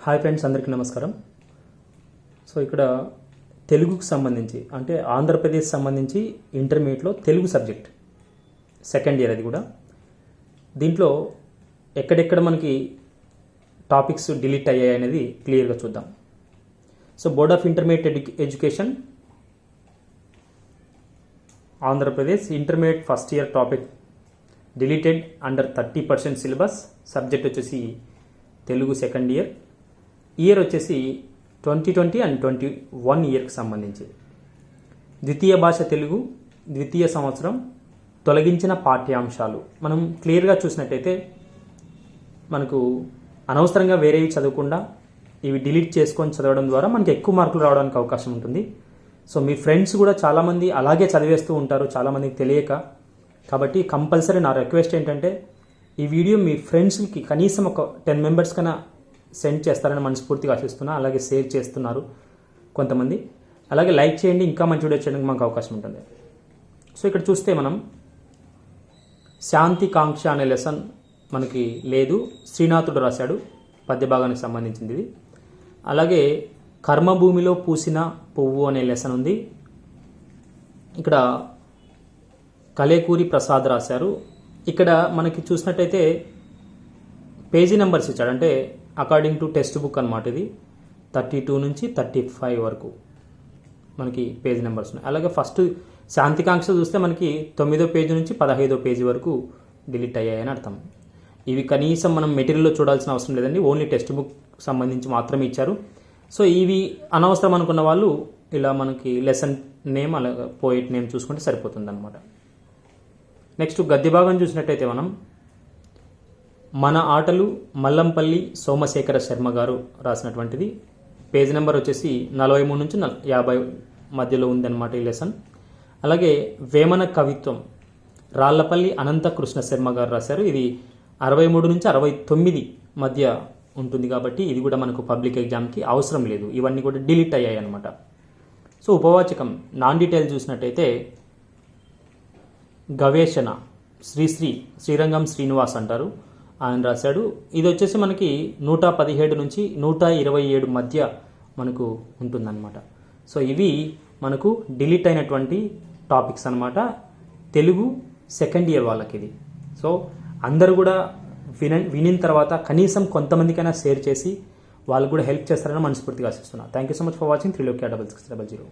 Hi friends, అందరికీ నమస్కారం. So ఇక్కడ తెలుగుకు సంబంధించి అంటే ఆంధ్రప్రదేశ్ సంబంధించి ఇంటర్మీడియట్లో తెలుగు సబ్జెక్ట్ సెకండ్ ఇయర్, అది కూడా దీంట్లో ఎక్కడెక్కడ మనకి టాపిక్స్ డిలీట్ అయ్యాయి అనేది క్లియర్గా చూద్దాం. So board of intermediate education Andhra Pradesh intermediate first year topic deleted under 30% syllabus. Subject వచ్చేసి తెలుగు సెకండ్ ఇయర్. ఇయర్ వచ్చేసి 2020 అండ్ 21 ఇయర్కి సంబంధించి. ద్వితీయ భాష తెలుగు, ద్వితీయ సంవత్సరం, తొలగించిన పాఠ్యాంశాలు. మనం క్లియర్గా చూసినట్టయితే మనకు అనవసరంగా వేరేవి చదవకుండా ఇవి డిలీట్ చేసుకొని చదవడం ద్వారా మనకి ఎక్కువ మార్కులు రావడానికి అవకాశం ఉంటుంది. సో మీ ఫ్రెండ్స్ కూడా చాలామంది అలాగే చదివేస్తూ ఉంటారు, చాలామందికి తెలియక. కాబట్టి కంపల్సరీ నా రిక్వెస్ట్ ఏంటంటే ఈ వీడియో మీ ఫ్రెండ్స్కి కనీసం ఒక 10 మెంబర్స్ కన్నా సెండ్ చేస్తారని మనస్ఫూర్తిగా ఆశిస్తున్నా. అలాగే షేర్ చేస్తున్నారు కొంతమంది. అలాగే లైక్ చేయండి, ఇంకా మంచి వీడియో చేయడానికి మాకు అవకాశం ఉంటుంది. సో ఇక్కడ చూస్తే మనం శాంతి కాంక్ష అనే లెసన్ మనకి లేదు, శ్రీనాథుడు రాశాడు, పద్య భాగానికి సంబంధించింది ఇది. అలాగే కర్మభూమిలో పూసిన పువ్వు అనే లెసన్ ఉంది. ఇక్కడ కలేకూరి ప్రసాద్ రాశారు. ఇక్కడ మనకి చూసినట్టయితే పేజీ నెంబర్స్ ఇచ్చాడు, అంటే అకార్డింగ్ టు టెక్స్ట్ బుక్ అనమాట. ఇది 32 నుంచి 35 వరకు మనకి పేజీ నెంబర్స్ ఉన్నాయి. అలాగే ఫస్ట్ శాంతికాంక్ష చూస్తే మనకి 9వ పేజీ నుంచి 15వ పేజీ వరకు డిలీట్ అయ్యాయని అర్థం. ఇవి కనీసం మనం మెటీరియల్లో చూడాల్సిన అవసరం లేదండి, ఓన్లీ టెక్స్ట్ బుక్ సంబంధించి మాత్రమే ఇచ్చారు. సో ఇవి అనవసరం అనుకున్న వాళ్ళు ఇలా మనకి లెసన్ నేమ్ అలాగే పోయిట్ నేమ్ చూసుకుంటే సరిపోతుంది అనమాట. నెక్స్ట్ గద్య భాగం చూసినట్టయితే మనం మన ఆటలు మల్లంపల్లి సోమశేఖర శర్మ గారు రాసినటువంటిది. పేజ్ నెంబర్ వచ్చేసి 43 నుంచి 50 మధ్యలో ఉందన్నమాట ఈ లెసన్. అలాగే వేమన కవిత్వం రాళ్లపల్లి అనంత కృష్ణ శర్మ గారు రాశారు. ఇది 63 నుంచి 69 మధ్య ఉంటుంది కాబట్టి ఇది కూడా మనకు పబ్లిక్ ఎగ్జామ్కి అవసరం లేదు. ఇవన్నీ కూడా డిలీట్ అయ్యాయి అనమాట. సో ఉపవాచకం నాన్ డీటెయిల్ చూసినట్టయితే గవేషణ శ్రీరంగం శ్రీనివాస్ అంటారు, ఆయన రాశాడు. ఇది వచ్చేసి మనకి 117 నుంచి 127 మధ్య మనకు ఉంటుందన్నమాట. సో ఇవి మనకు డిలీట్ అయినటువంటి టాపిక్స్ అనమాట, తెలుగు సెకండ్ ఇయర్ వాళ్ళకి ఇది. సో అందరూ కూడా వినిన తర్వాత కనీసం కొంతమందికైనా షేర్ చేసి వాళ్ళకు కూడా హెల్ప్ చేస్తారని మనస్ఫూర్తిగా ఆశిస్తున్నాను. Thank you so much for watching. 3 6 6 0.